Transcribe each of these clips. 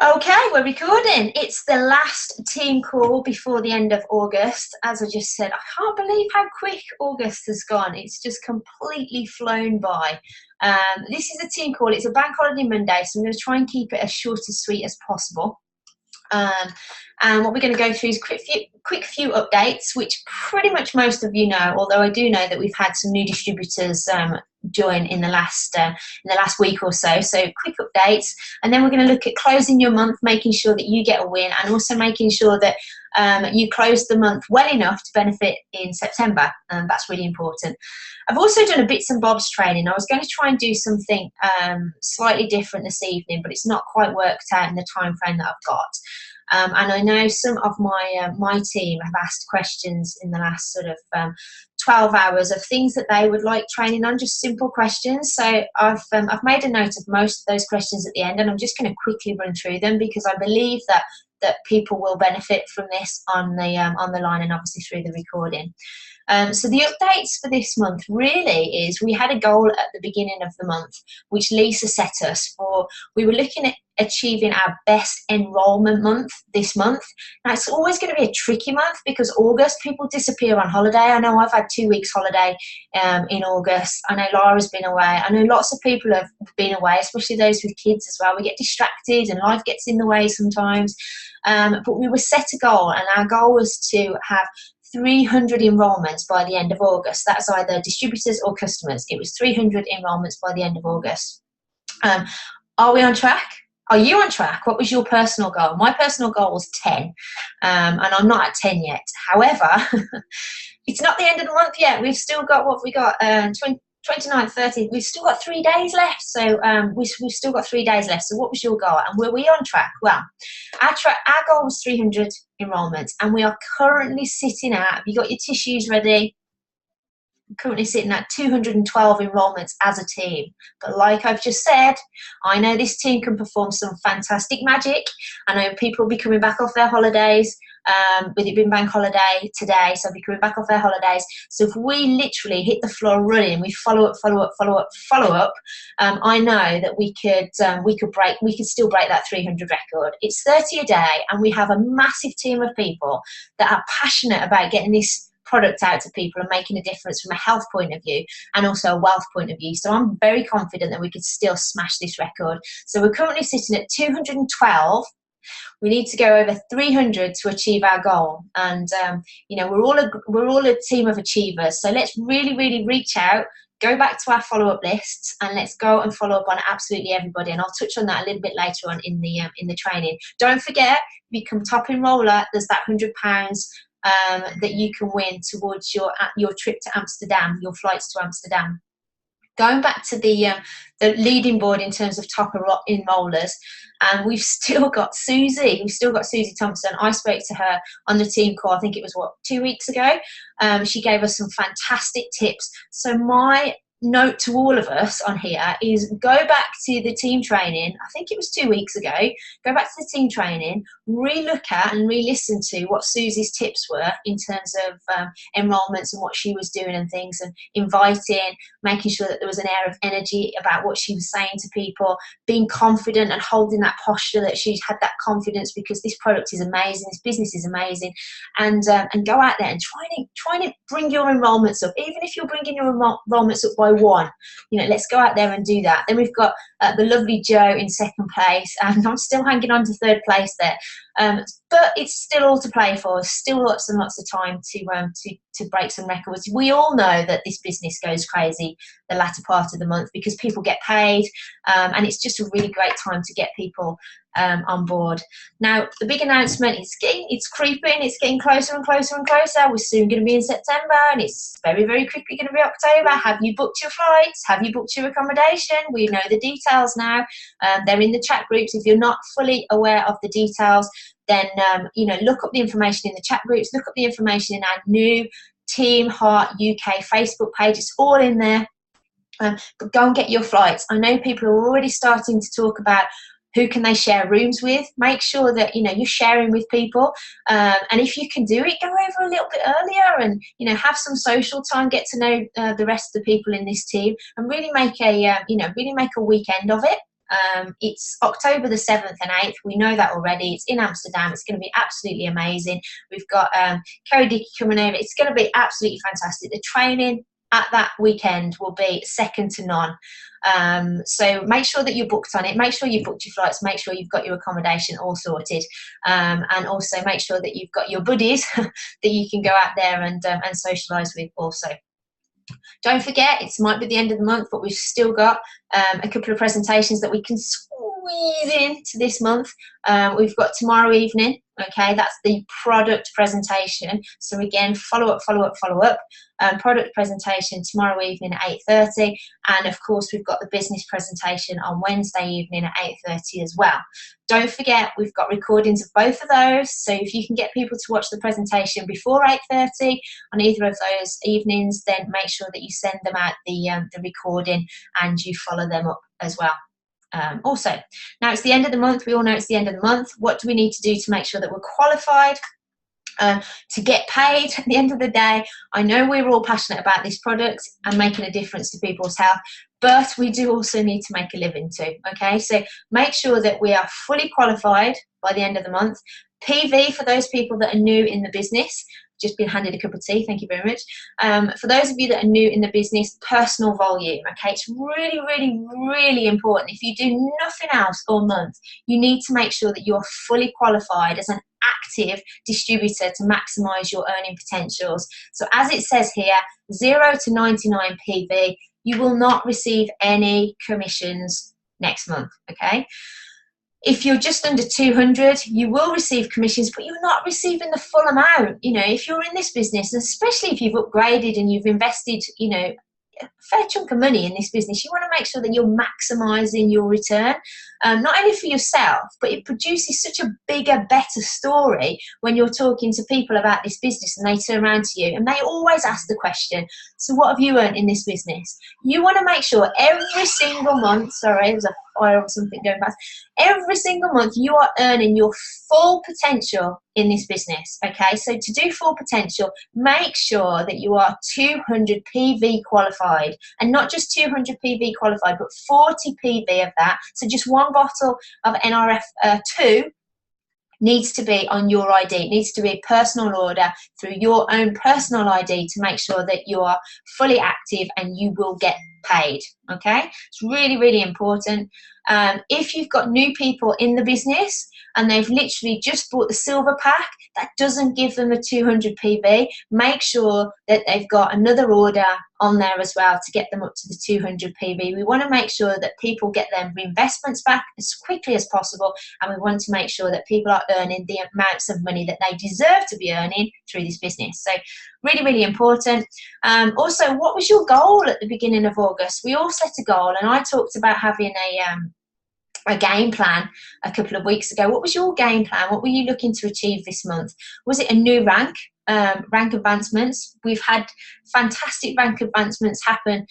Okay, we're recording. It's the last team call before the end of August. As I just said, I can't believe how quick August has gone. It's just completely flown by. This is a team call. It's a bank holiday Monday, so I'm going to try and keep it as short and sweet as possible. Um, and what we're going to go through is quick few updates, which pretty much most of you know. Although I do know that we've had some new distributors join in the last week or so. So quick updates, and then we're going to look at closing your month, making sure that you get a win, and also making sure that you close the month well enough to benefit in September. That's really important. I've also done a bits and bobs training. I was going to try and do something slightly different this evening, but it's not quite worked out in the time frame that I've got. And I know some of my team have asked questions in the last sort of 12 hours of things that they would like training on, just simple questions. So I've made a note of most of those questions at the end, and I'm just going to quickly run through them because I believe that people will benefit from this on the line and obviously through the recording. So the updates for this month really is we had a goal at the beginning of the month, which Lisa set us for. We were looking at achieving our best enrollment month this month. Now, it's always going to be a tricky month because August, people disappear on holiday. I know I've had 2 weeks holiday in August. I know Laura's been away. I know lots of people have been away, especially those with kids as well. We get distracted and life gets in the way sometimes. But we were set a goal, and our goal was to have 300 enrolments by the end of August. That's either distributors or customers. It was 300 enrolments by the end of August. Are we on track? Are you on track? What was your personal goal? My personal goal was 10, and I'm not at 10 yet. However, it's not the end of the month yet. We've still got, what we got, 29th, 30th, we've still got 3 days left. So we've still got 3 days left. So what was your goal? And were we on track? Well, our goal was 300 enrolments, and we are currently sitting at, have you got your tissues ready? Currently sitting at 212 enrolments as a team. But like I've just said, I know this team can perform some fantastic magic. I know people will be coming back off their holidays, with it being bank holiday today, so I'll be coming back off their holidays. So if we literally hit the floor running, we follow up, I know that we could still break that 300 record. It's 30 a day, and we have a massive team of people that are passionate about getting this product out to people and making a difference from a health point of view and also a wealth point of view. So I'm very confident that we could still smash this record. So we're currently sitting at 212. We need to go over 300 to achieve our goal. And we're all a team of achievers. So let's really reach out, go back to our follow-up lists, and let's go and follow up on absolutely everybody. And I'll touch on that a little bit later on in the training. Don't forget, become top enroller. There's that £100 that you can win towards your trip to Amsterdam, your flights to Amsterdam. Going back to the leading board in terms of top enrollers, and we've still got Susie. We've still got Susie Thompson. I spoke to her on the team call, I think it was, 2 weeks ago. She gave us some fantastic tips. So my note to all of us on here is go back to the team training. I think it was 2 weeks ago. Go back to the team training, re-look at and re-listen to what Susie's tips were in terms of enrolments and what she was doing and things, and inviting, making sure that there was an air of energy about what she was saying to people, being confident and holding that posture that she had that confidence because this product is amazing, this business is amazing, and go out there and try to bring your enrolments up. Even if you're bringing your enrolments up by one, let's go out there and do that. Then we've got the lovely Joe in second place, and I'm still hanging on to third place there, but it's still all to play for. Still lots and lots of time to break some records. We all know that this business goes crazy the latter part of the month because people get paid, and it's just a really great time to get people on board. Now, the big announcement is it's creeping, it's getting closer and closer and closer. We're soon going to be in September, and it's very quickly going to be October. Have you booked your flights? Have you booked your accommodation? We know the details now. They're in the chat groups. If you're not fully aware of the details, then look up the information in the chat groups, look up the information in our new Team Heart UK Facebook page. It's all in there. But go and get your flights. I know people are already starting to talk about who can they share rooms with. Make sure that you're sharing with people, and if you can do it, go over a little bit earlier and have some social time, get to know the rest of the people in this team, and really make a weekend of it. It's October the 7th and 8th. We know that already. It's in Amsterdam. It's going to be absolutely amazing. We've got Kerry Dickey coming over. It's going to be absolutely fantastic. The training at that weekend will be second to none. So make sure that you're booked on it. Make sure you've booked your flights. Make sure you've got your accommodation all sorted, and also make sure that you've got your buddies that you can go out there and socialise with also. Don't forget, it might be the end of the month, but we've still got a couple of presentations that we can squeeze into this month. We've got tomorrow evening, okay, that's the product presentation. So again, follow up. Product presentation tomorrow evening at 8:30, and of course we've got the business presentation on Wednesday evening at 8:30 as well. Don't forget, we've got recordings of both of those, so if you can get people to watch the presentation before 8:30 on either of those evenings, then make sure that you send them out the recording and you follow them up as well. Also, now it's the end of the month. We all know it's the end of the month. What do we need to do to make sure that we're qualified to get paid at the end of the day? I know we're all passionate about this product and making a difference to people's health, but we do also need to make a living too, okay? So make sure that we are fully qualified by the end of the month. PV for those people that are new in the business. Just been handed a cup of tea, thank you very much. For those of you that are new in the business, personal volume, okay? It's really, really, really important. If you do nothing else all month, you need to make sure that you're fully qualified as an active distributor to maximize your earning potentials. So as it says here, 0 to 99 PV, you will not receive any commissions next month, okay? If you're just under 200, you will receive commissions, but you're not receiving the full amount. You know, if you're in this business, especially if you've upgraded and you've invested, you know, a fair chunk of money in this business, you want to make sure that you're maximizing your return, not only for yourself, but it produces such a bigger, better story when you're talking to people about this business and they turn around to you and they always ask the question, so what have you earned in this business? You want to make sure every single month, sorry, there's a fire or something going past, every single month you are earning your full potential in this business, okay? So to do full potential, make sure that you are 200 PV qualified, and not just 200 PV qualified, but 40 PV of that. So just one bottle of NRF2 needs to be on your ID. It needs to be a personal order through your own personal ID to make sure that you are fully active and you will get paid, okay? It's really, really important. If you've got new people in the business and they've literally just bought the silver pack, that doesn't give them a 200 PV. Make sure that they've got another order on there as well to get them up to the 200 PV. We want to make sure that people get their reinvestments back as quickly as possible, and we want to make sure that people are earning the amounts of money that they deserve to be earning through this business. So really, really important. Also, what was your goal at the beginning of August? We all set a goal, and I talked about having a game plan a couple of weeks ago. What was your game plan? What were you looking to achieve this month? Was it a new rank? Rank advancements? We've had fantastic rank advancements happen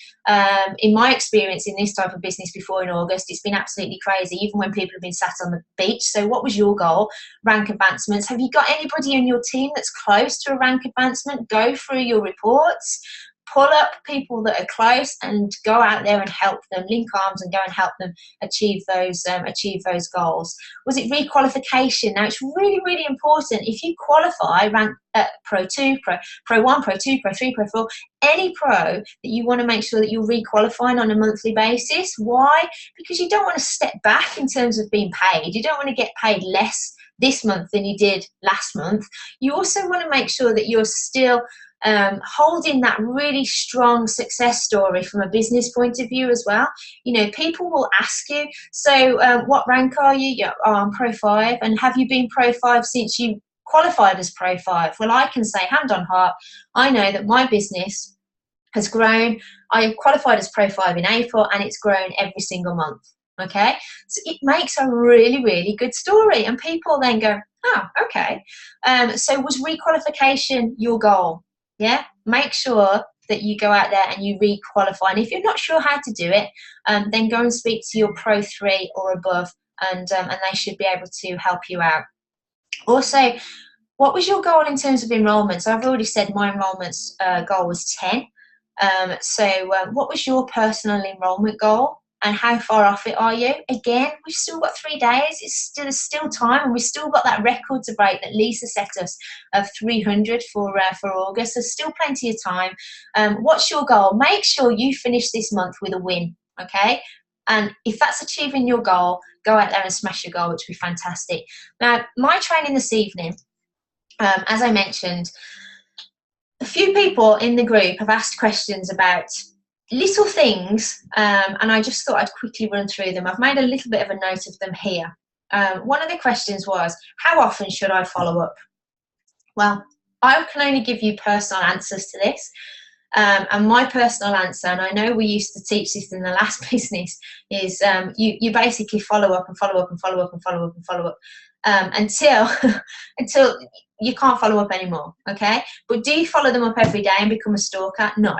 in my experience in this type of business before in August. It's been absolutely crazy, even when people have been sat on the beach. So what was your goal? Rank advancements. Have you got anybody in your team that's close to a rank advancement? Go through your reports, pull up people that are close and go out there and help them, link arms and go and help them achieve those goals. Was it requalification? Now it's really, really important. If you qualify rank Pro 2, Pro 1, Pro 2, Pro 3, Pro 4, any pro, that you want to make sure that you're requalifying on a monthly basis. Why? Because you don't want to step back in terms of being paid. You don't want to get paid less this month than you did last month. You also want to make sure that you're still holding that really strong success story from a business point of view as well. You know, people will ask you, so what rank are you? Yeah, oh, I'm Pro 5. And have you been Pro 5 since you qualified as Pro 5? Well, I can say hand on heart, I know that my business has grown. I qualified as Pro 5 in April and it's grown every single month. Okay, so it makes a really, really good story, and people then go, oh, okay. So was requalification your goal? Yeah, make sure that you go out there and you requalify. And if you're not sure how to do it, then go and speak to your Pro 3 or above, and they should be able to help you out. Also, what was your goal in terms of enrolments? I've already said my enrolments goal was 10. So what was your personal enrolment goal? and how far off it are you? Again, we've still got 3 days. There's still time, and we've still got that record to break that Lisa set us of 300 for August. There's still plenty of time. What's your goal? Make sure you finish this month with a win, okay? And if that's achieving your goal, go out there and smash your goal, which would be fantastic. Now, my training this evening, as I mentioned, a few people in the group have asked questions about little things, and I just thought I'd quickly run through them. I've made a little bit of a note of them here. One of the questions was, how often should I follow up? Well, I can only give you personal answers to this. And my personal answer, and I know we used to teach this in the last business, is you basically follow up and follow up and follow up and follow up and follow up until until you can't follow up anymore, okay? But do you follow them up every day and become a stalker? No,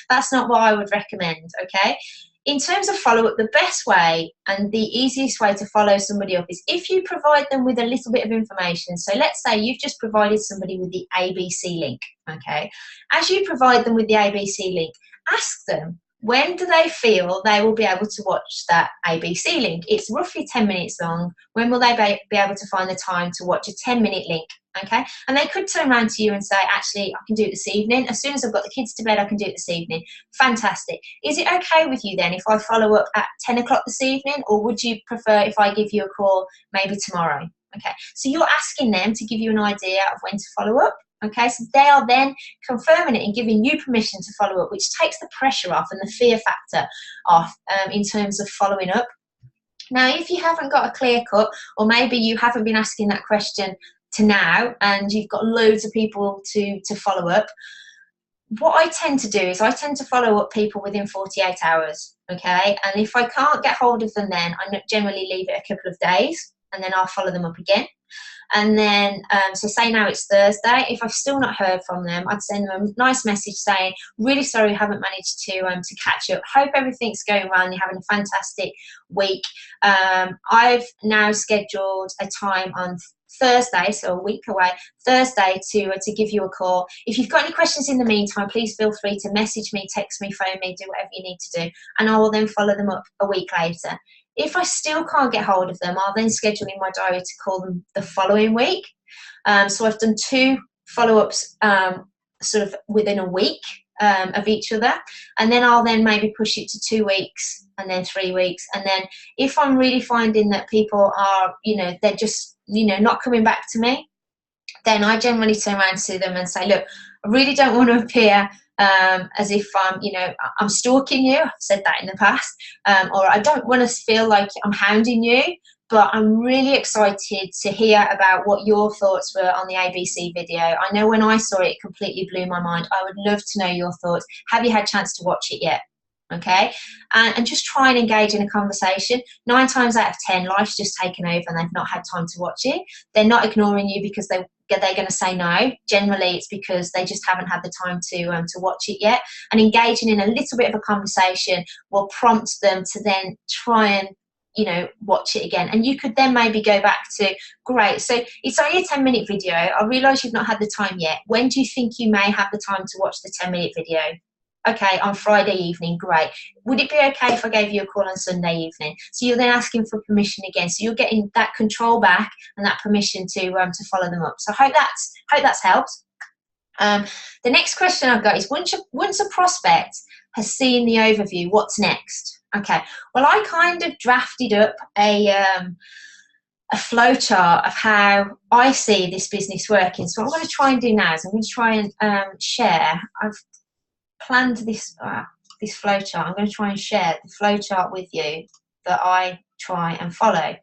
that's not what I would recommend, okay? In terms of follow-up, the best way and the easiest way to follow somebody up is if you provide them with a little bit of information. So let's say you've just provided somebody with the ABC link, okay? As you provide them with the ABC link, ask them, when do they feel they will be able to watch that ABC link? It's roughly 10 minutes long. When will they be able to find the time to watch a 10-minute link? Okay, and they could turn around to you and say, actually, I can do it this evening. As soon as I've got the kids to bed, I can do it this evening. Fantastic. Is it okay with you then if I follow up at 10 o'clock this evening, or would you prefer if I give you a call maybe tomorrow? Okay, so you're asking them to give you an idea of when to follow up. Okay, so they are then confirming it and giving you permission to follow up, which takes the pressure off and the fear factor off in terms of following up. Now, if you haven't got a clear cut, or maybe you haven't been asking that question to now and you've got loads of people to follow up, what I tend to do is I tend to follow up people within 48 hours, okay? And if I can't get hold of them then, I generally leave it a couple of days and then I'll follow them up again. And then, so say now it's Thursday, if I've still not heard from them, I'd send them a nice message saying, really sorry, haven't managed to catch up. Hope everything's going well and you're having a fantastic week. I've now scheduled a time on Thursday, so a week away, Thursday, to give you a call. If you've got any questions in the meantime, please feel free to message me, text me, phone me, do whatever you need to do, and I will then follow them up a week later. If I still can't get hold of them, I'll then schedule in my diary to call them the following week. So I've done 2 follow-ups sort of within a week of each other, and then I'll then maybe push it to 2 weeks and then 3 weeks. And then if I'm really finding that people are, they're just, not coming back to me, then I generally turn around to them and say, look, I really don't want to appear as if I'm stalking you. I've said that in the past, or I don't want to feel like I'm hounding you, but I'm really excited to hear about what your thoughts were on the ABC video. I know when I saw it, it completely blew my mind. I would love to know your thoughts. Have you had a chance to watch it yet? Okay, and just try and engage in a conversation. 9 times out of 10, life's just taken over and they've not had time to watch it. They're not ignoring you because they're going to say no. Generally, it's because they just haven't had the time to watch it yet. And engaging in a little bit of a conversation will prompt them to then try and watch it again. And you could then maybe go back to, great, so it's only a 10-minute video. I realise you've not had the time yet. When do you think you may have the time to watch the 10-minute video? Okay, on Friday evening, great. Would it be okay if I gave you a call on Sunday evening? So you're then asking for permission again. So you're getting that control back and that permission to follow them up. So I hope that's helped. The next question I've got is, once a prospect has seen the overview, what's next? Okay, well, I kind of drafted up a flow chart of how I see this business working. So what I'm going to try and do now is I'm going to try and share. I've planned this flow chart. I'm going to try and share the flow chart with you that I try and follow.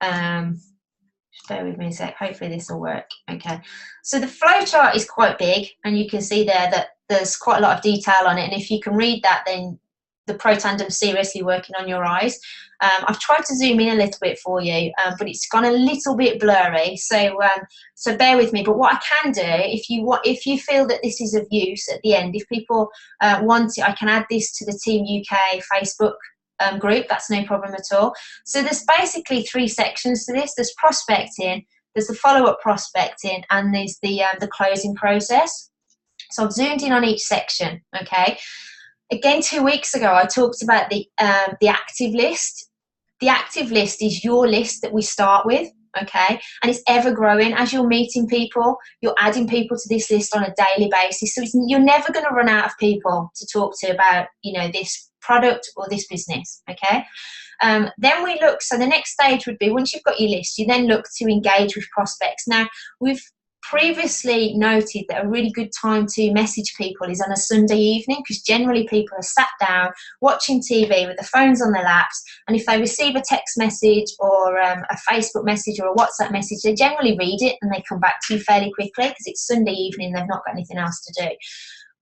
Just bear with me a sec. Hopefully this will work. Okay. So the flow chart is quite big, and you can see there that there's quite a lot of detail on it. And if you can read that, then the pro tandem's seriously working on your eyes. I've tried to zoom in a little bit for you, but it's gone a little bit blurry, so bear with me. But what I can do, if you feel that this is of use at the end, if people want it, I can add this to the Team UK Facebook group. That's no problem at all. So there's basically 3 sections to this. There's prospecting, there's the follow-up prospecting, and there's the closing process. So I've zoomed in on each section, okay? Again, 2 weeks ago, I talked about the active list. The active list is your list that we start with, okay? And it's ever growing. As you're meeting people, you're adding people to this list on a daily basis. So you're never going to run out of people to talk to about, this product or this business, okay? Then we look, so the next stage would be, once you've got your list, you then look to engage with prospects. Now, we've previously noted that a really good time to message people is on a Sunday evening, because generally people are sat down watching TV with their phones on their laps, and if they receive a text message or a Facebook message or a WhatsApp message, they generally read it and they come back to you fairly quickly because it's Sunday evening, they've not got anything else to do.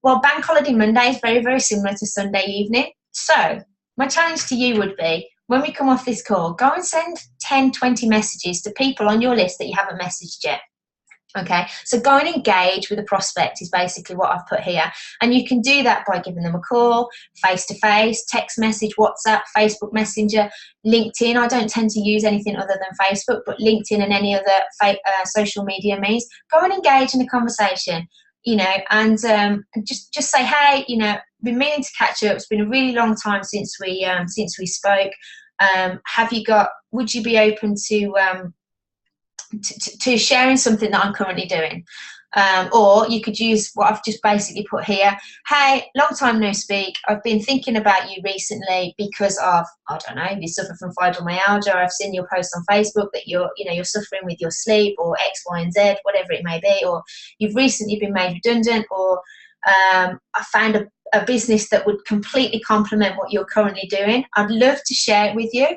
Well, Bank Holiday Monday is very, very similar to Sunday evening. So my challenge to you would be, when we come off this call, go and send 10, 20 messages to people on your list that you haven't messaged yet. Okay, so go and engage with a prospect is basically what I've put here. And you can do that by giving them a call, face-to-face, text message, WhatsApp, Facebook Messenger, LinkedIn. I don't tend to use anything other than Facebook, but LinkedIn and any other social media means. Go and engage in a conversation, and just say, hey, been meaning to catch up. It's been a really long time since we spoke. Would you be open to sharing something that I'm currently doing? Or you could use what I've just basically put here. Hey, long time no speak. I've been thinking about you recently because of, I don't know, you suffer from fibromyalgia. I've seen your post on Facebook that you're suffering with your sleep, or X, Y, and Z, whatever it may be. Or you've recently been made redundant, or I found a business that would completely complement what you're currently doing. I'd love to share it with you.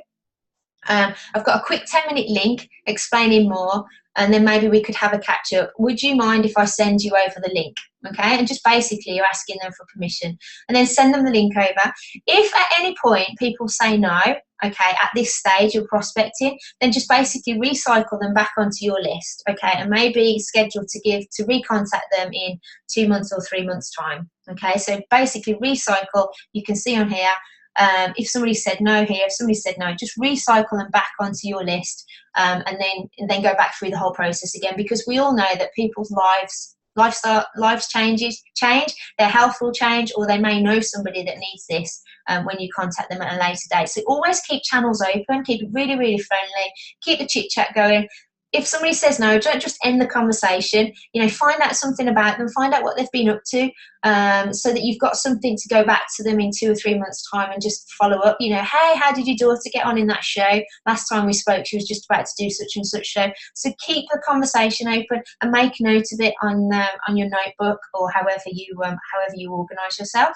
I've got a quick 10-minute link explaining more, and then maybe we could have a catch up. Would you mind if I send you over the link? Okay, and just basically you're asking them for permission, and then send them the link over. If at any point people say no, okay, at this stage you're prospecting, then just basically recycle them back onto your list, okay, and maybe schedule to recontact them in 2 months or 3 months time. Okay, so basically recycle. You can see on here, if somebody said no here, if somebody said no, just recycle them back onto your list, and then go back through the whole process again, because we all know that people's lives change, their health will change, or they may know somebody that needs this when you contact them at a later date. So always keep channels open, keep it really, really friendly, keep the chit chat going. If somebody says no, don't just end the conversation. Find out something about them, find out what they've been up to, so that you've got something to go back to them in 2 or 3 months' time and just follow up. Hey, how did your daughter get on in that show? Last time we spoke, she was just about to do such and such show. So keep the conversation open and make note of it on your notebook, or however you organise yourself.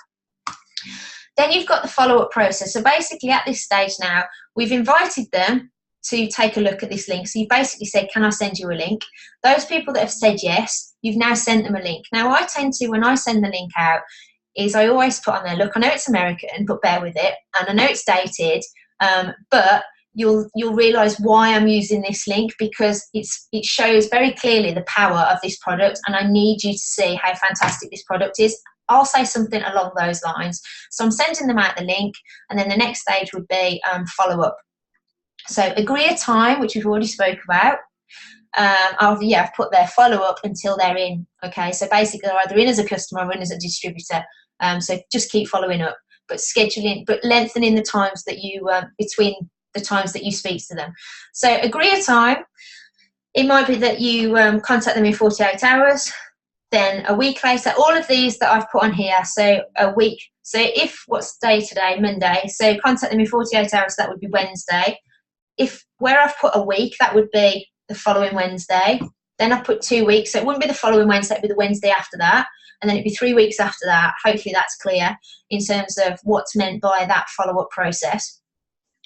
Then you've got the follow-up process. So basically at this stage now, we've invited them to take a look at this link. So you basically said, can I send you a link? Those people that have said yes, you've now sent them a link. Now I tend to, when I send the link out, is I always put on there, look, I know it's American, but bear with it. And I know it's dated, but you'll realise why I'm using this link, because it shows very clearly the power of this product, and I need you to see how fantastic this product is. I'll say something along those lines. So I'm sending them out the link, and then the next stage would be follow up. So agree a time, which we've already spoke about. I've put their follow up until they're in. Okay, so basically they're either in as a customer or in as a distributor. So just keep following up, but lengthening the times that you between the times that you speak to them. So agree a time. It might be that you contact them in 48 hours. Then a week later, all of these that I've put on here. So a week. So what's day today? Monday. So contact them in 48 hours. That would be Wednesday. Where I've put a week, that would be the following Wednesday. Then I put 2 weeks, so it wouldn't be the following Wednesday, it'd be the Wednesday after that, and then it'd be 3 weeks after that. Hopefully that's clear in terms of what's meant by that follow-up process.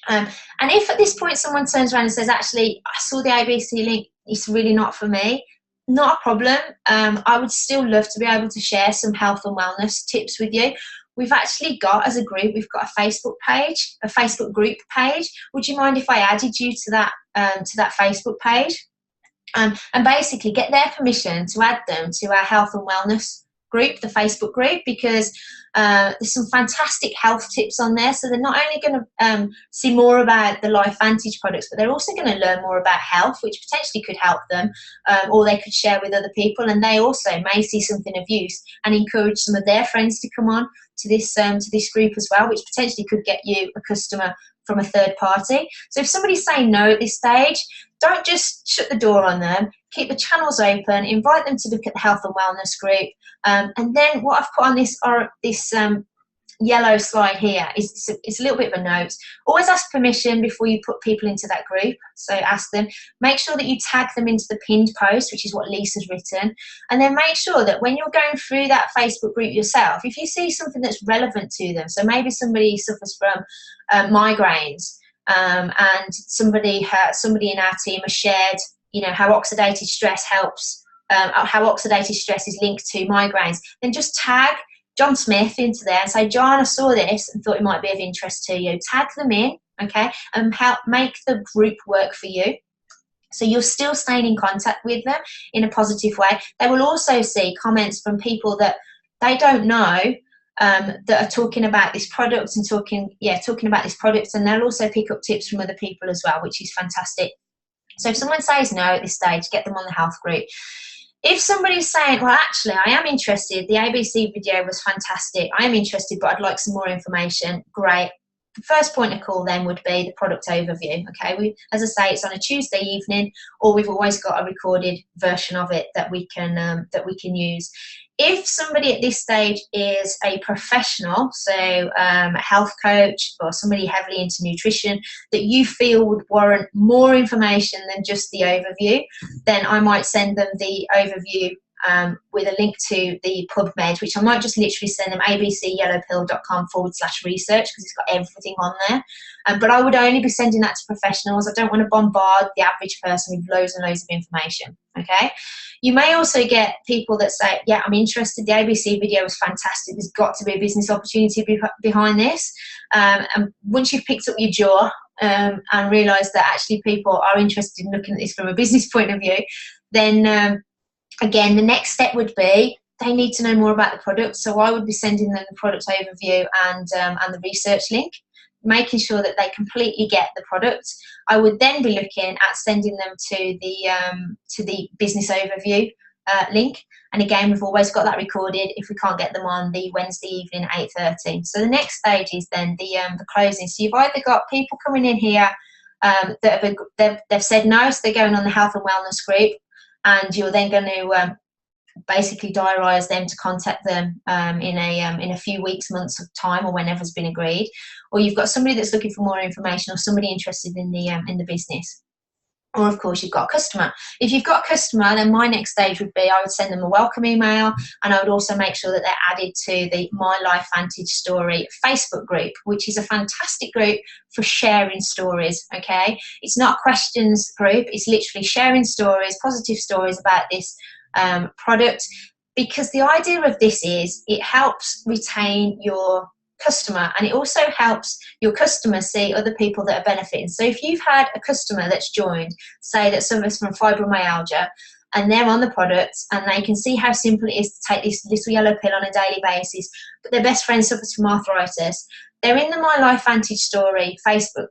And if at this point someone turns around and says, actually, I saw the ABC link, it's really not for me, not a problem. I would still love to be able to share some health and wellness tips with you. We've actually got, as a group, we've got a Facebook page, a Facebook group page. Would you mind if I added you to that Facebook page? And basically get their permission to add them to our health and wellness group, the Facebook group, because there's some fantastic health tips on there. So they're not only going to see more about the Life Vantage products, but they're also going to learn more about health, which potentially could help them, or they could share with other people. And they also may see something of use and encourage some of their friends to come on to this group as well, which potentially could get you a customer from a third party. So if somebody's saying no at this stage, don't just shut the door on them. Keep the channels open. Invite them to look at the health and wellness group. And then what I've put on this yellow slide here is it's a little bit of a note. Always ask permission before you put people into that group. So ask them. Make sure that you tag them into the pinned post, which is what Lisa's written. And then make sure that when you're going through that Facebook group yourself, if you see something that's relevant to them, so maybe somebody suffers from migraines, and somebody in our team has shared, how oxidative stress helps, how oxidative stress is linked to migraines, then just tag John Smith into there and say, John, I saw this and thought it might be of interest to you. Tag them in, okay, and help make the group work for you. So you're still staying in contact with them in a positive way. They will also see comments from people that they don't know, that are talking about this product and talking about this product, and they'll also pick up tips from other people as well, which is fantastic. So if someone says no at this stage, get them on the health group. If somebody's saying, well, actually, I am interested, the ABC video was fantastic, I am interested, but I'd like some more information, great. The first point of call then would be the product overview. Okay, as I say, it's on a Tuesday evening, or we've always got a recorded version of it that we can use. If somebody at this stage is a professional, so a health coach or somebody heavily into nutrition that you feel would warrant more information than just the overview, then I might send them the overview with a link to the PubMed, which I might just literally send them abcyellowpill.com/research, because it's got everything on there. But I would only be sending that to professionals. I don't want to bombard the average person with loads and loads of information, okay? You may also get people that say, yeah, I'm interested, the ABC video was fantastic, there's got to be a business opportunity behind this. And once you've picked up your jaw and realised that actually people are interested in looking at this from a business point of view, then again, the next step would be they need to know more about the product. So I would be sending them the product overview and the research link, making sure that they completely get the product. I would then be looking at sending them to the business overview link. And again, we've always got that recorded if we can't get them on the Wednesday evening at 8:30. So the next stage is then the closing. So you've either got people coming in here that they've said no, so they're going on the health and wellness group, and you're then going to basically diarise them to contact them in a few weeks, months of time, or whenever's been agreed. Or you've got somebody that's looking for more information, or somebody interested in the business. Or of course you've got a customer. If you've got a customer, then my next stage would be I would send them a welcome email, and I would also make sure that they're added to the My Life Vantage Story Facebook group, which is a fantastic group for sharing stories, okay? It's not a questions group, it's literally sharing stories, positive stories about this product, because the idea of this is it helps retain your customer, and it also helps your customer see other people that are benefiting. So if you've had a customer that's joined, say that suffers from fibromyalgia, and they're on the product and they can see how simple it is to take this little yellow pill on a daily basis, but their best friend suffers from arthritis, they're in the My Life Vantage Story Facebook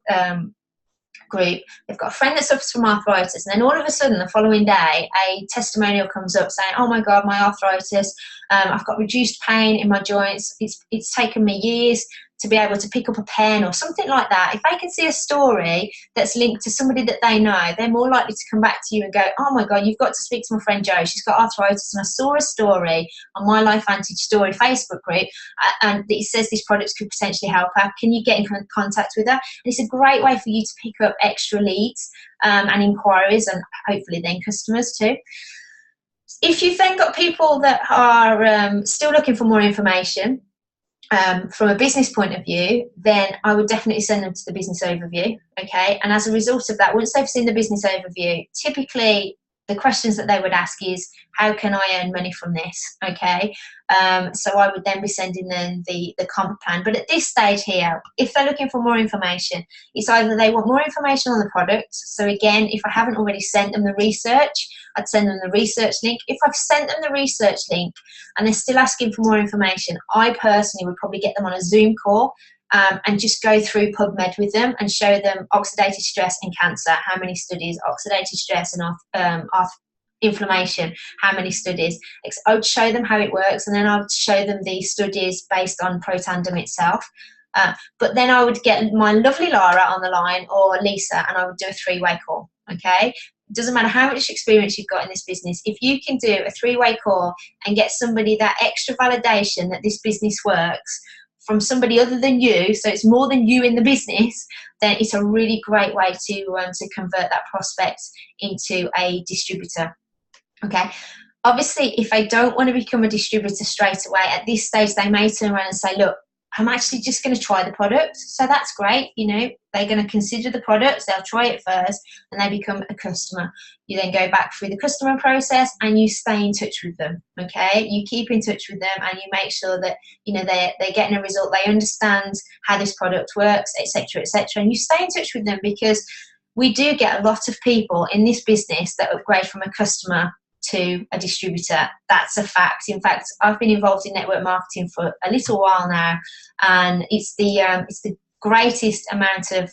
group, they've got a friend that suffers from arthritis, and then all of a sudden the following day a testimonial comes up saying, oh my god, my arthritis, I've got reduced pain in my joints, it's taken me years to be able to pick up a pen, or something like that. If they can see a story that's linked to somebody that they know, they're more likely to come back to you and go, oh my god, you've got to speak to my friend Jo, she's got arthritis and I saw a story on My Life Vantage Story Facebook group and it says this product could potentially help her, can you get in contact with her? And it's a great way for you to pick up extra leads and inquiries, and hopefully then customers too. If you've then got people that are still looking for more information, from a business point of view, then I would definitely send them to the business overview, okay? And as a result of that, once they've seen the business overview, typically the questions that they would ask is, how can I earn money from this? Okay, so I would then be sending them the comp plan. But at this stage here, if they're looking for more information, it's either they want more information on the product. So again, if I haven't already sent them the research, I'd send them the research link. If I've sent them the research link and they're still asking for more information, I personally would probably get them on a Zoom call and just go through PubMed with them and show them oxidative stress and cancer, how many studies, oxidative stress and inflammation, how many studies. I would show them how it works, and then I would show them the studies based on Protandim itself. But then I would get my lovely Lara on the line, or Lisa, and I would do a three-way call, okay? It doesn't matter how much experience you've got in this business. If you can do a three-way call and get somebody that extra validation that this business works from somebody other than you, so it's more than you in the business, then it's a really great way to convert that prospect into a distributor. Okay. Obviously, if they don't want to become a distributor straight away, at this stage, they may turn around and say, look, I'm actually just going to try the product. So that's great. You know, they're going to consider the product, they'll try it first, and they become a customer. You then go back through the customer process and you stay in touch with them. Okay. You keep in touch with them and you make sure that, you know, they're getting a result. They understand how this product works, etc., etc. And you stay in touch with them, because we do get a lot of people in this business that upgrade from a customer to a distributor. That's a fact. In fact, I've been involved in network marketing for a little while now, and it's the greatest amount of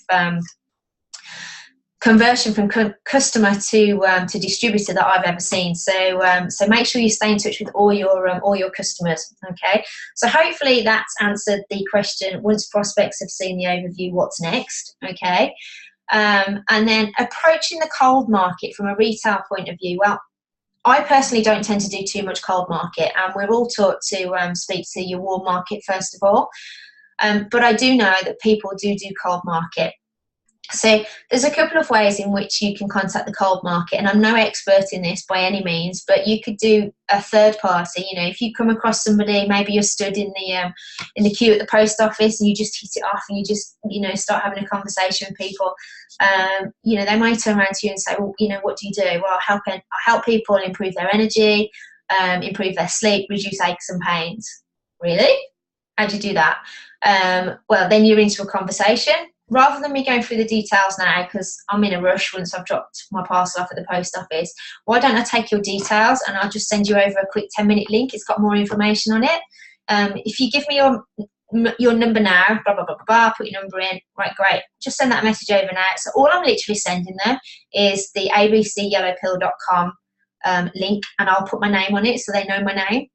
conversion from customer to distributor that I've ever seen. So so make sure you stay in touch with all your customers. Okay. So hopefully that's answered the question. Once prospects have seen the overview, what's next? Okay. And then approaching the cold market from a retail point of view. Well, I personally don't tend to do too much cold market, and we're all taught to speak to your warm market first of all. But I do know that people do cold market. So there's a couple of ways in which you can contact the cold market, and I'm no expert in this by any means, but you could do a third party. You know, if you come across somebody, maybe you're stood in the queue at the post office and you just hit it off and you just, you know, start having a conversation with people. You know, they might turn around to you and say, well, you know, what do you do? Well, I help people improve their energy, improve their sleep, reduce aches and pains. Really? How do you do that? Well, then you're into a conversation. Rather than me going through the details now, because I'm in a rush once I've dropped my parcel off at the post office, why don't I take your details and I'll just send you over a quick 10-minute link. It's got more information on it. If you give me your number now, blah, blah, blah, blah, blah, put your number in, right, great. Just send that message over now. So all I'm literally sending them is the abcyellowpill.com link, and I'll put my name on it so they know my name.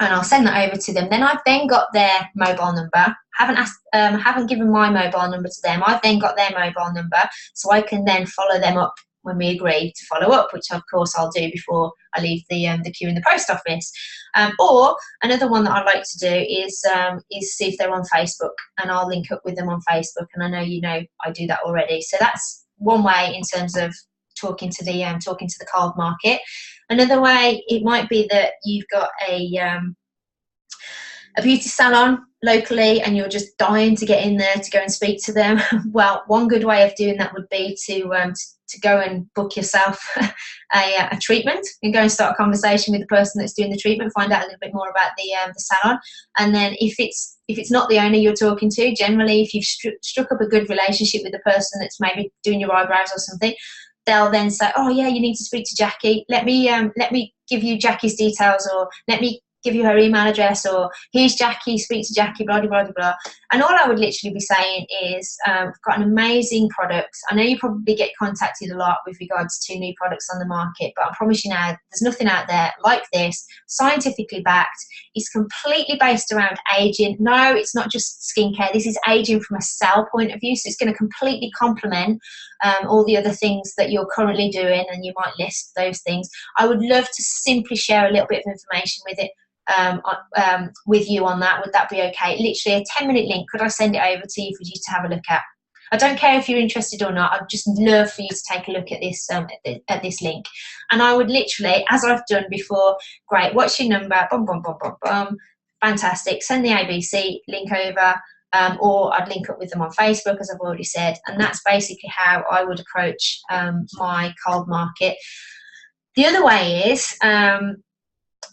And I'll send that over to them. Then I've then got their mobile number. Haven't given my mobile number to them. I've then got their mobile number, so I can then follow them up when we agree to follow up, which of course I'll do before I leave the queue in the post office. Or another one that I'd like to do is see if they're on Facebook, and I'll link up with them on Facebook. And I know you know I do that already. So that's one way in terms of talking to the cold market. Another way, it might be that you've got a beauty salon locally and you're just dying to get in there to go and speak to them. Well, one good way of doing that would be to go and book yourself a treatment and go and start a conversation with the person that's doing the treatment, find out a little bit more about the salon. And then if it's not the owner you're talking to, generally if you've struck up a good relationship with the person that's maybe doing your eyebrows or something, they'll then say, oh yeah, you need to speak to Jackie. Let me give you Jackie's details, or let me give you her email address, or here's Jackie, speak to Jackie, blah, blah, blah, blah. And all I would literally be saying is, we've got an amazing product. I know you probably get contacted a lot with regards to new products on the market, but I promise you now, there's nothing out there like this, scientifically backed. It's completely based around aging. No, it's not just skincare. This is aging from a cell point of view, so it's going to completely complement all the other things that you're currently doing, and you might list those things. I would love to simply share a little bit of information with it. With you on that. Would that be okay? Literally a 10-minute link. Could I send it over to you for you to have a look at? I don't care if you're interested or not. I'd just love for you to take a look at this at this link. And I would literally, as I've done before, great, what's your number? Boom, boom, boom, boom, boom. Fantastic. Send the ABC link over, or I'd link up with them on Facebook, as I've already said. And that's basically how I would approach my cold market. The other way is,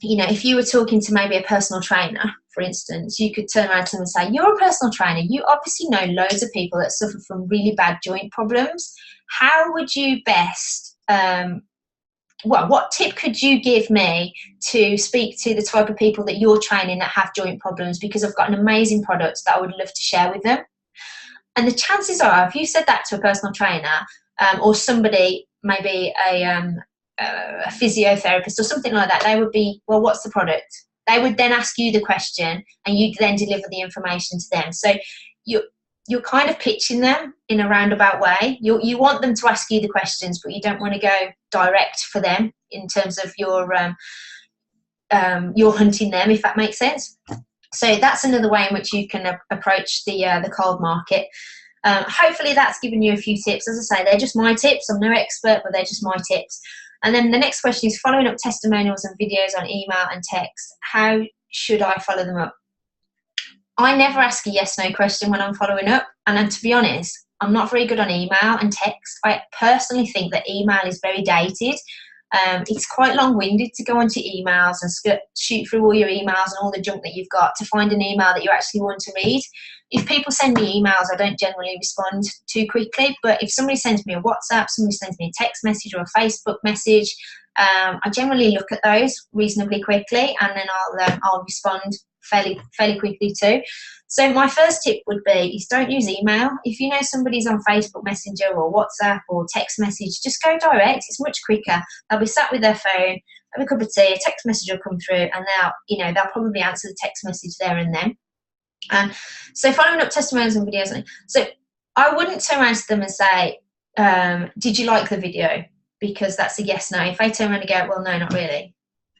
you know, if you were talking to maybe a personal trainer, for instance, you could turn around to them and say, you're a personal trainer. You obviously know loads of people that suffer from really bad joint problems. How would you best, well, what tip could you give me to speak to the type of people that you're training that have joint problems? Because I've got an amazing product that I would love to share with them. And the chances are, if you said that to a personal trainer, or somebody, maybe a physiotherapist or something like that, they would be, well, what's the product? They would then ask you the question, and you then deliver the information to them. So you're kind of pitching them in a roundabout way. You want them to ask you the questions, but you don't want to go direct for them in terms of you're hunting them, if that makes sense. So that's another way in which you can approach the cold market. Hopefully that's given you a few tips. As I say, they're just my tips. I'm no expert, but they're just my tips. And then the next question is, following up testimonials and videos on email and text, how should I follow them up? I never ask a yes/no question when I'm following up. And then, to be honest, I'm not very good on email and text. I personally think that email is very dated. It's quite long-winded to go onto emails and shoot through all your emails and all the junk that you've got to find an email that you actually want to read. If people send me emails, I don't generally respond too quickly, but if somebody sends me a WhatsApp, somebody sends me a text message or a Facebook message, I generally look at those reasonably quickly, and then I'll respond fairly quickly too. So my first tip would be is don't use email. If you know somebody's on Facebook Messenger or WhatsApp or text message, just go direct. It's much quicker. They'll be sat with their phone, have a cup of tea, a text message will come through, and they'll probably answer the text message there and then. So following up testimonials and videos. So I wouldn't turn around to them and say, did you like the video? Because that's a yes, no. If they turn around and go, well, no, not really,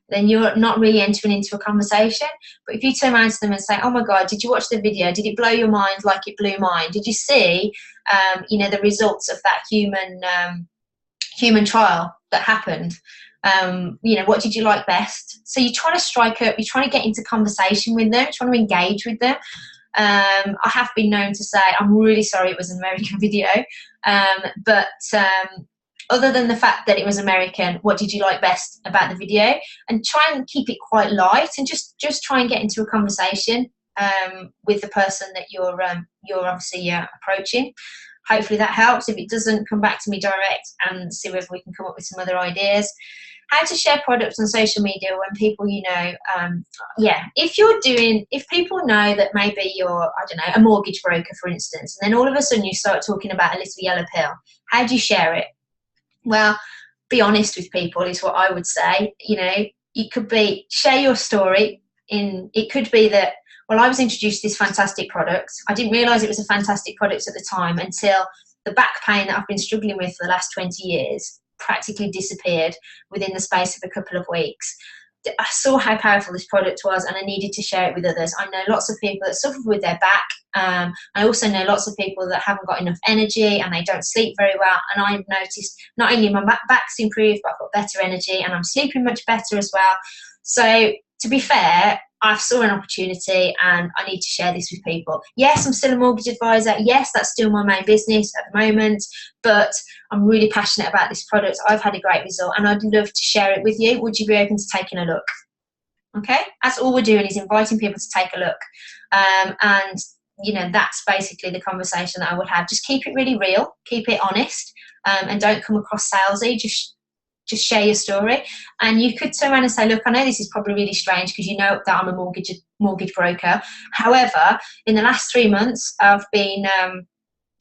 then you're not really entering into a conversation. But if you turn around to them and say, oh my God, did you watch the video? Did it blow your mind like it blew mine? Did you see, the results of that human trial that happened? What did you like best? So you're trying to strike up, you're trying to get into conversation with them, trying to engage with them. I have been known to say, I'm really sorry it was an American video, but other than the fact that it was American, what did you like best about the video? And try and keep it quite light, and just try and get into a conversation with the person that you're obviously approaching. Hopefully that helps. If it doesn't, come back to me direct and see whether we can come up with some other ideas. How to share products on social media when people, if people know that maybe you're, I don't know, a mortgage broker, for instance, and then all of a sudden you start talking about a little yellow pill, how do you share it? Well, be honest with people is what I would say. It could be share your story. It could be that, well, I was introduced to this fantastic product. I didn't realise it was a fantastic product at the time until the back pain that I've been struggling with for the last 20 years practically disappeared within the space of a couple of weeks. I saw how powerful this product was, and I needed to share it with others. I know lots of people that suffer with their back. I also know lots of people that haven't got enough energy and they don't sleep very well. And I've noticed not only my back's improved, but I've got better energy and I'm sleeping much better as well. So to be fair, I saw an opportunity and I need to share this with people. Yes, I'm still a mortgage advisor. Yes, that's still my main business at the moment, but I'm really passionate about this product. I've had a great result and I'd love to share it with you. Would you be open to taking a look? Okay, that's all we're doing, is inviting people to take a look. That's basically the conversation that I would have. Just keep it really real, keep it honest, and don't come across salesy. Just share your story. And you could turn around and say, look, I know this is probably really strange because you know that I'm a mortgage broker. However, in the last 3 months, I've been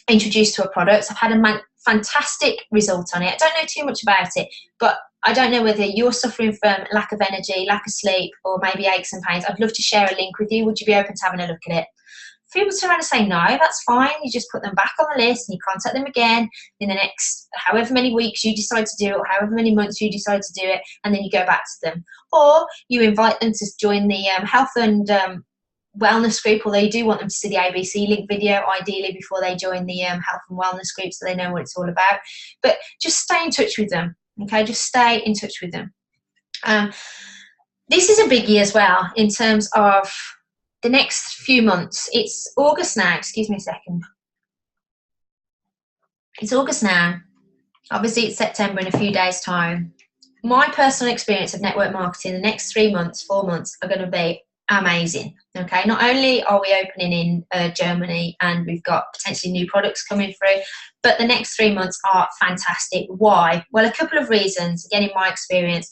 introduced to a product. I've had a fantastic result on it. I don't know too much about it, but I don't know whether you're suffering from lack of energy, lack of sleep, or maybe aches and pains. I'd love to share a link with you. Would you be open to having a look at it? If people turn around and say no, that's fine. You just put them back on the list and you contact them again in the next however many weeks you decide to do it, or however many months you decide to do it, and then you go back to them. Or you invite them to join the health and wellness group, although you do want them to see the ABC link video, ideally before they join the health and wellness group, so they know what it's all about. But just stay in touch with them, okay? Just stay in touch with them. This is a biggie as well in terms of the next few months. It's August now. Excuse me a second. It's August now. Obviously, it's September in a few days' time. my personal experience of network marketing, the next 3 months, 4 months are going to be amazing. Okay, not only are we opening in Germany and we've got potentially new products coming through, but the next 3 months are fantastic. Why? Well, a couple of reasons. Again, in my experience,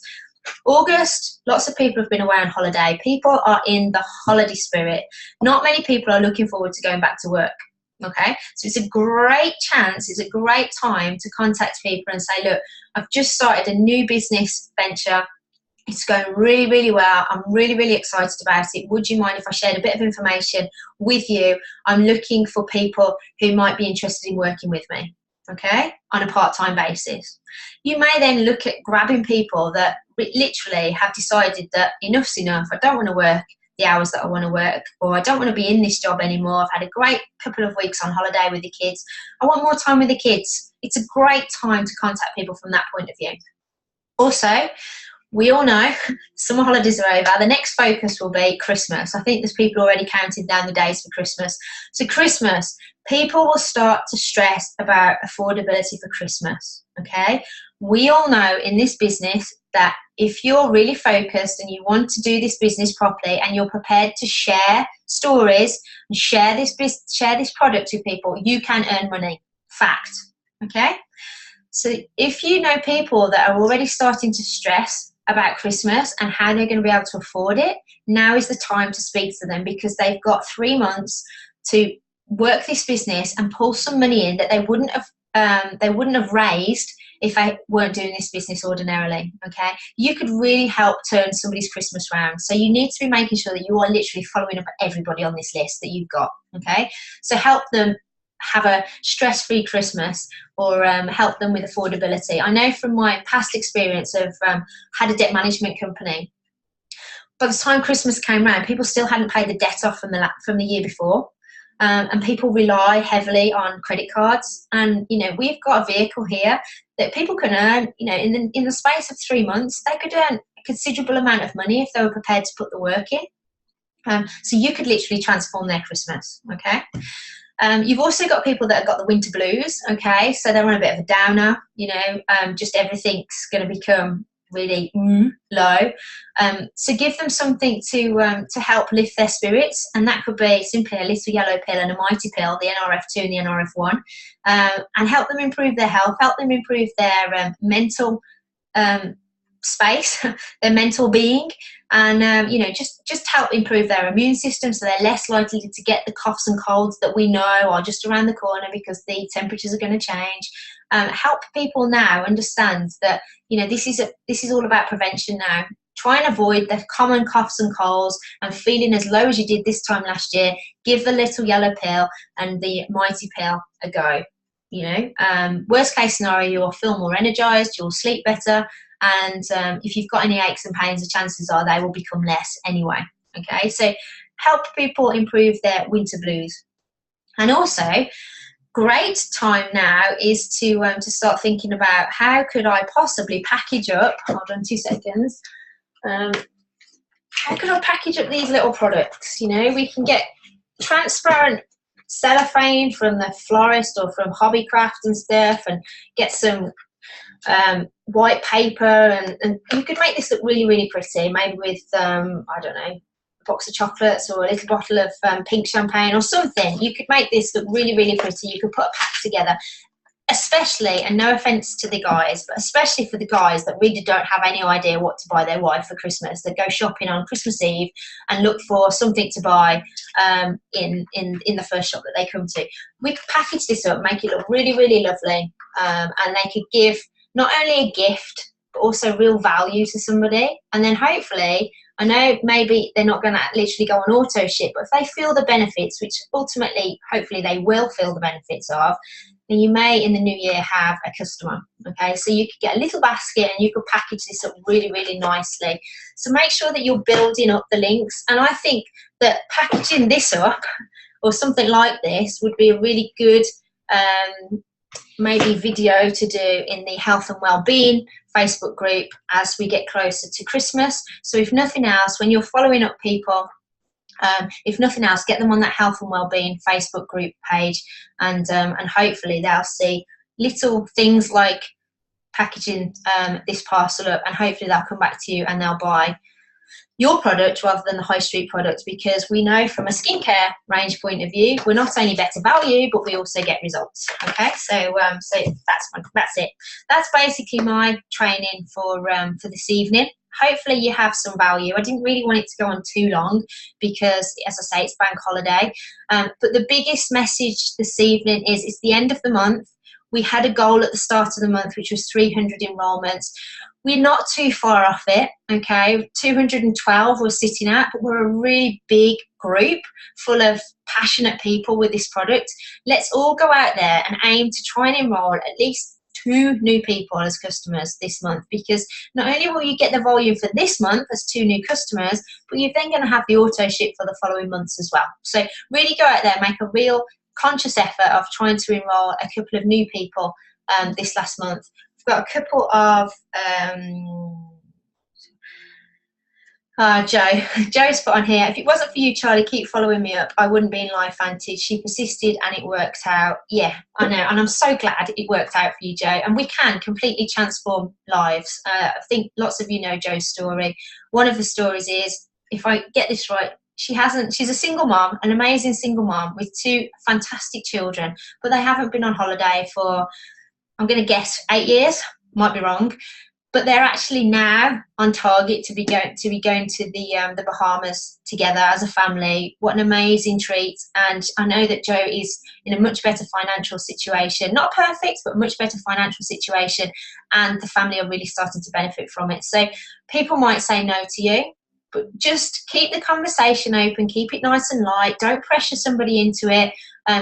August, lots of people have been away on holiday. People are in the holiday spirit. Not many people are looking forward to going back to work. Okay, so it's a great chance, it's a great time to contact people and say, look, I've just started a new business venture. It's going really, really well. I'm really, really excited about it. Would you mind if I shared a bit of information with you? I'm looking for people who might be interested in working with me, okay, on a part-time basis. You may then look at grabbing people that literally have decided that enough's enough. I don't want to work the hours that I want to work, or I don't want to be in this job anymore. I've had a great couple of weeks on holiday with the kids. I want more time with the kids. It's a great time to contact people from that point of view. Also, we all know summer holidays are over. The next focus will be Christmas. I think there's people already counting down the days for Christmas. So Christmas, people will start to stress about affordability for Christmas, okay? We all know in this business that if you're really focused and you want to do this business properly and you're prepared to share stories and share this product with people, you can earn money. Fact, okay? So if you know people that are already starting to stress about Christmas and how they're going to be able to afford it, now is the time to speak to them, because they've got 3 months to work this business and pull some money in that they wouldn't have raised if they weren't doing this business ordinarily. Okay, you could really help turn somebody's Christmas round. So you need to be making sure that you are literally following up everybody on this list that you've got. Okay, so help them have a stress-free Christmas, or help them with affordability. I know from my past experience of had a debt management company, by the time Christmas came around, people still hadn't paid the debt off from the year before, and people rely heavily on credit cards. And we've got a vehicle here that people can earn. In the space of 3 months, they could earn a considerable amount of money if they were prepared to put the work in. So you could literally transform their Christmas. Okay. You've also got people that have got the winter blues, okay, so they're on a bit of a downer, just everything's going to become really low. So give them something to help lift their spirits, and that could be simply a little yellow pill and a mighty pill, the NRF2 and the NRF1, and help them improve their health, help them improve their mental space, their mental being, and just help improve their immune system, so they're less likely to get the coughs and colds that we know are just around the corner because the temperatures are going to change. Help people now understand that this is all about prevention now. Try and avoid the common coughs and colds and feeling as low as you did this time last year. Give the little yellow pill and the mighty pill a go. Worst case scenario, you'll feel more energized, you'll sleep better, and if you've got any aches and pains, the chances are they will become less anyway. Okay, so help people improve their winter blues. And also, great time now is to start thinking about how could I possibly package up, hold on 2 seconds, how could I package up these little products? We can get transparent cellophane from the florist or from Hobbycraft and stuff, and get some white paper, and you could make this look really, really pretty, maybe with I don't know, a box of chocolates or a little bottle of pink champagne or something. You could make this look really, really pretty. You could put a pack together, especially, and no offense to the guys, but especially for the guys that really don't have any idea what to buy their wife for Christmas, that go shopping on Christmas Eve and look for something to buy in the first shop that they come to. We could package this up, make it look really, really lovely, and they could give not only a gift, but also real value to somebody. And then hopefully, I know maybe they're not going to literally go on auto ship, but if they feel the benefits, which ultimately, hopefully they will feel the benefits of, then you may in the new year have a customer. Okay, so you could get a little basket and you could package this up really, really nicely. So make sure that you're building up the links. And I think that packaging this up or something like this would be a really good maybe video to do in the health and well-being Facebook group as we get closer to Christmas. So if nothing else, when you're following up people, if nothing else, get them on that health and well-being Facebook group page, and hopefully they'll see little things like packaging this parcel up, and hopefully they'll come back to you and they'll buy your product rather than the high street product, because we know from a skincare range point of view, we're not only better value, but we also get results. Okay, so that's it. That's basically my training for this evening. Hopefully you have some value. I didn't really want it to go on too long because, as I say, it's bank holiday. But the biggest message this evening is it's the end of the month. We had a goal at the start of the month, which was 300 enrolments. We're not too far off it, okay? 212 we're sitting at, but we're a really big group full of passionate people with this product. Let's all go out there and aim to try and enroll at least 2 new people as customers this month, because not only will you get the volume for this month as 2 new customers, but you're then going to have the auto ship for the following months as well. So really go out there, make a real conscious effort of trying to enroll a couple of new people this last month. We've got a couple of Joe's put on here, if it wasn't for you, Charlie, keep following me up, I wouldn't be in Life Vantage. She persisted and it worked out. Yeah, I know, and I'm so glad it worked out for you, Joe. And we can completely transform lives. I think lots of you know Joe's story. One of the stories is, if I get this right, she's a single mom, an amazing single mom with 2 fantastic children, but they haven't been on holiday for, I'm going to guess, 8 years, might be wrong, but they're actually now on target to be going to the Bahamas together as a family. What an amazing treat. And I know that Joe is in a much better financial situation, not perfect, but much better financial situation, and the family are really starting to benefit from it. So people might say no to you, but just keep the conversation open, keep it nice and light, don't pressure somebody into it,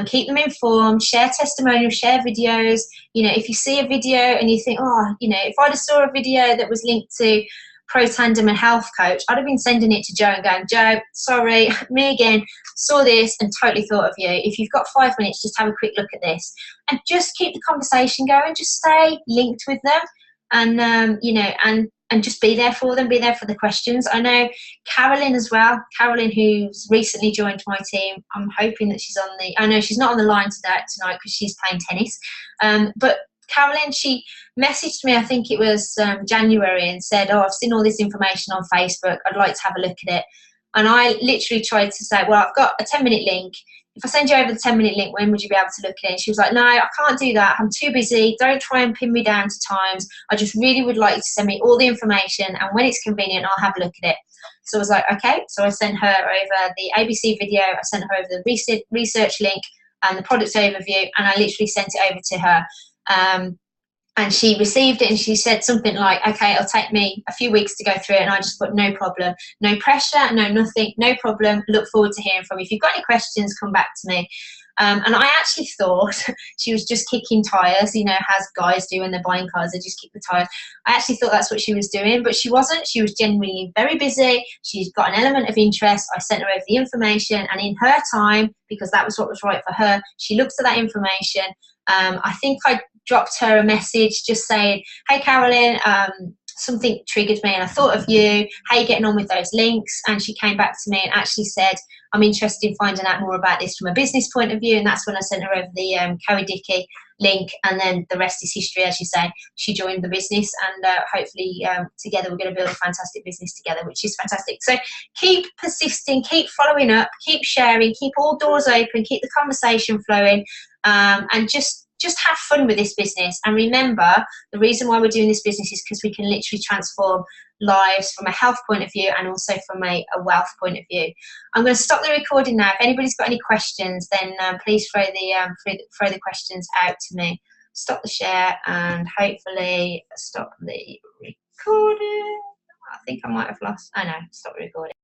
keep them informed, share testimonials, share videos. You know, if you see a video and you think, oh, you know, if I'd have saw a video that was linked to Pro Tandem and Health Coach, I'd have been sending it to Joe and going, Joe, sorry, me again, saw this and totally thought of you. If you've got 5 minutes, just have a quick look at this. And just keep the conversation going, just stay linked with them, and, you know, and just be there for them, be there for the questions. I know Carolyn as well, Carolyn, who's recently joined my team. I'm hoping that she's on I know she's not on the line tonight because she's playing tennis. But Carolyn, she messaged me, I think it was January, and said, oh, I've seen all this information on Facebook. I'd like to have a look at it. And I literally tried to say, well, I've got a 10-minute link. If I send you over the 10-minute link, when would you be able to look at it? And she was like, no, I can't do that. I'm too busy. Don't try and pin me down to times. I just really would like you to send me all the information, and when it's convenient, I'll have a look at it. So I was like, okay. So I sent her over the ABC video. I sent her over the research link and the product overview, and I literally sent it over to her. And she received it, and she said something like, okay, it'll take me a few weeks to go through it. And I just put, no problem, no pressure, no nothing, no problem. Look forward to hearing from you. If you've got any questions, come back to me. And I actually thought she was just kicking tires, you know, as guys do when they're buying cars, they just kick the tires. I actually thought that's what she was doing, but she wasn't. She was genuinely very busy. She's got an element of interest. I sent her over the information, and in her time, because that was what was right for her, she looked at that information. I think I dropped her a message just saying, hey, Carolyn, something triggered me and I thought of you. How are you getting on with those links? And she came back to me and actually said, I'm interested in finding out more about this from a business point of view. And that's when I sent her over the Carrie Dickey link, and then the rest is history. As you say, she joined the business, and hopefully together we're going to build a fantastic business together, which is fantastic. So keep persisting, keep following up, keep sharing, keep all doors open, keep the conversation flowing, and just have fun with this business. And remember, the reason why we're doing this business is because we can literally transform lives from a health point of view and also from a wealth point of view. I'm going to stop the recording now. If anybody's got any questions, then please throw the questions out to me. Stop the share and hopefully stop the recording. I think I might have lost. Oh no, stop the recording.